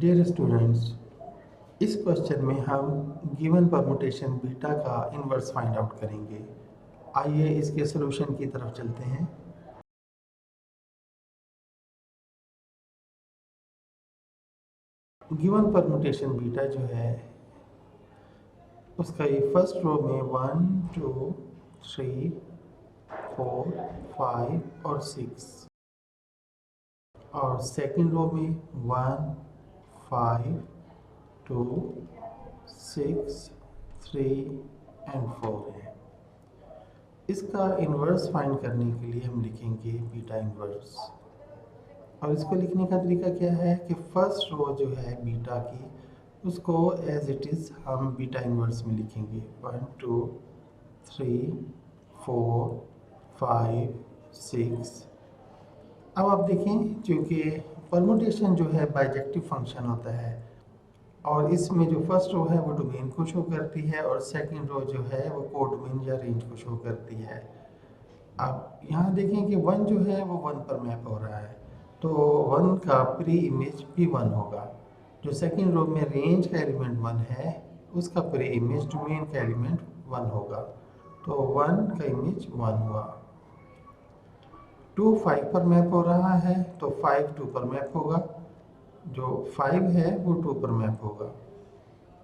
Dear students, इस question में हम गिवन परमुटेशन बीटा का इन्वर्स फाइंड आउट करेंगे। आइए इसके सॉल्यूशन की तरफ चलते हैं। गिवन परमुटेशन बीटा जो है उसका ये फर्स्ट रो में 1 2 3 4 5 और 6 और सेकंड रो में 1 5 2 6 3 एंड 4 है। इसका इन्वर्स फाइंड करने के लिए हम लिखेंगे बीटा इन्वर्स। और इसको लिखने का तरीका क्या है कि फर्स्ट रो जो है बीटा की उसको एज इट इज़ हम बीटा इन्वर्स में लिखेंगे 1 2 3 4 5 6। अब आप देखें, क्योंकि परमुटेशन जो है बाइजेक्टिव फंक्शन होता है और इसमें जो फर्स्ट रो है वो डोमेन को शो करती है और सेकंड रो जो है वो कोडोमेन या रेंज को शो करती है। अब यहाँ देखें कि 1 जो है वो 1 पर मैप हो रहा है, तो 1 का प्री इमेज भी 1 होगा। जो सेकंड रो में रेंज का एलिमेंट 1 है उसका प्री इमेज डोमेन का एलिमेंट 1 होगा, तो 1 का इमेज 1 हुआ। 2 5 पर मैप हो रहा है तो 5 2 पर मैप होगा, जो 5 है वो 2 पर मैप होगा।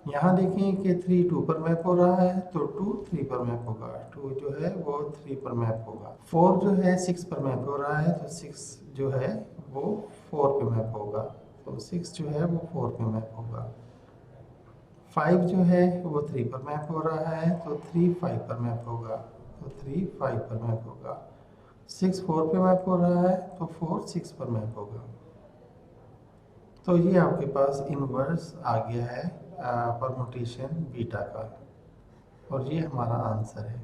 यहाँ देखें कि 3 2 पर मैप हो रहा है तो 2 3 पर मैप होगा, 2 जो है वो 3 पर मैप होगा। 4 जो है 6 पर मैप हो रहा है तो 6 जो है वो 4 पे मैप होगा, तो 6 जो है वो 4 पे मैप होगा। 5 जो है वो 3 पर मैप हो रहा है तो 3 5 पर मैप होगा, तो 3 5 पर मैप होगा। 6 4 पे मैप हो रहा है तो 4 6 पर मैप होगा। तो ये आपके पास इन्वर्स आ गया है परमुटेशन बीटा का, और ये हमारा आंसर है।